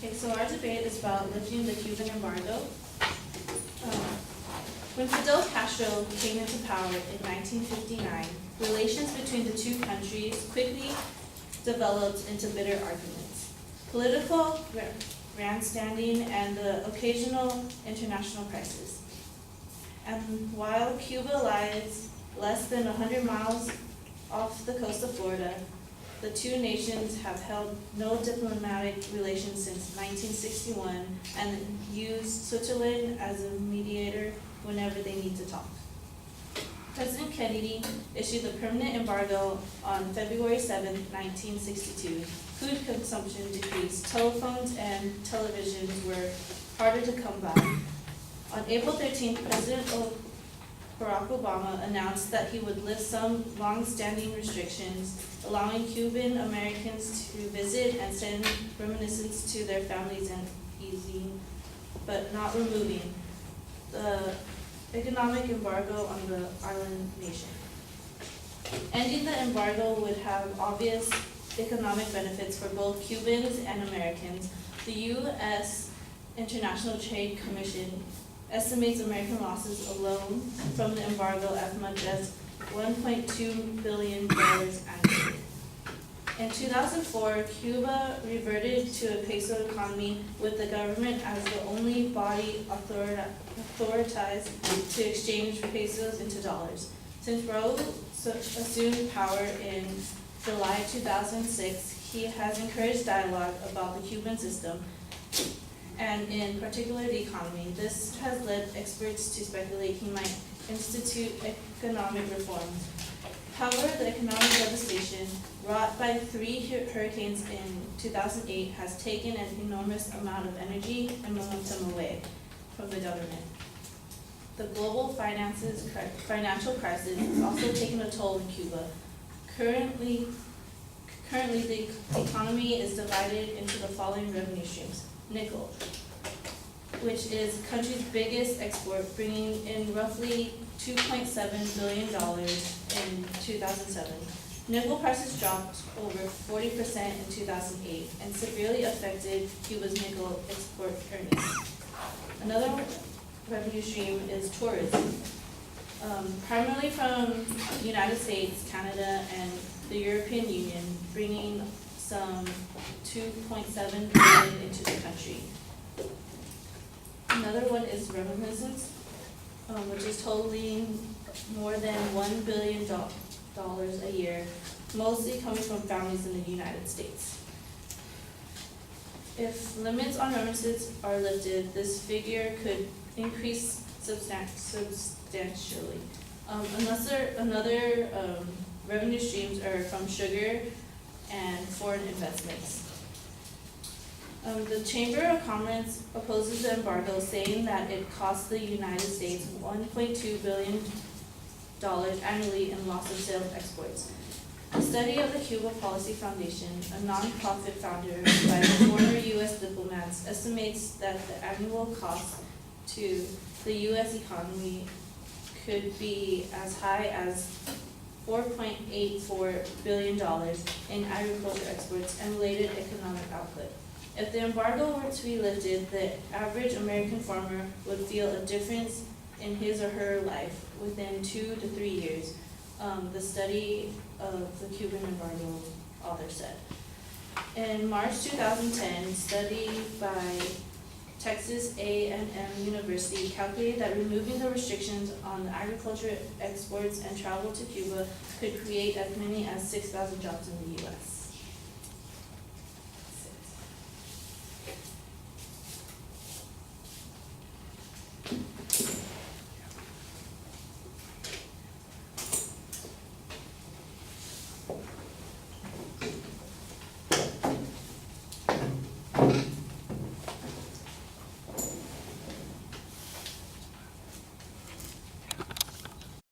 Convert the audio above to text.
Okay, so our debate is about lifting the Cuban embargo. When Fidel Castro came into power in 1959, relations between the two countries quickly developed into bitter arguments, political grandstanding, and the occasional international crisis. And while Cuba lies less than 100 miles off the coast of Florida, the two nations have held no diplomatic relations since 1961 and use Switzerland as a mediator whenever they need to talk. President Kennedy issued the permanent embargo on February 7, 1962. Food consumption decreased, telephones and televisions were harder to come by. On April 13, President Barack Obama announced that he would lift some long-standing restrictions, allowing Cuban Americans to visit and send reminiscence to their families and easing, but not removing, the economic embargo on the island nation. Ending the embargo would have obvious economic benefits for both Cubans and Americans. The U.S. International Trade Commission estimates American losses alone from the embargo as much as $1.2 billion annually. In 2004, Cuba reverted to a peso economy with the government as the only body authorized to exchange pesos into dollars. Since Raúl assumed power in July 2006, he has encouraged dialogue about the Cuban system, and in particular the economy. This has led experts to speculate he might institute economic reforms. However, the economic devastation wrought by 3 hurricanes in 2008 has taken an enormous amount of energy and momentum away from the government. The global financial crisis has also taken a toll in Cuba. Currently, the economy is divided into the following revenue streams. Nickel, which is the country's biggest export, bringing in roughly $2.7 billion in 2007. Nickel prices dropped over 40% in 2008 and severely affected Cuba's nickel export earnings. Another revenue stream is tourism, primarily from the United States, Canada, and the European Union, bringing some $2.7 billion into the country. Another one is reminiscence, which is totaling more than $1 billion a year, mostly coming from families in the United States. If limits on remittances are lifted, this figure could increase substantially. Another revenue streams are from sugar and foreign investments. The Chamber of Commerce opposes the embargo, saying that it costs the United States $1.2 billion annually in loss of sales exports. A study of the Cuba Policy Foundation, a nonprofit founded by former U.S. diplomats, estimates that the annual cost to the U.S. economy could be as high as $4.84 billion in agriculture exports and related economic output. If the embargo were to be lifted, the average American farmer would feel a difference in his or her life within 2 to 3 years, the study of the Cuban embargo author said. In March 2010, a study by Texas A&M University calculated that removing the restrictions on agriculture exports and travel to Cuba could create as many as 6,000 jobs in the U.S.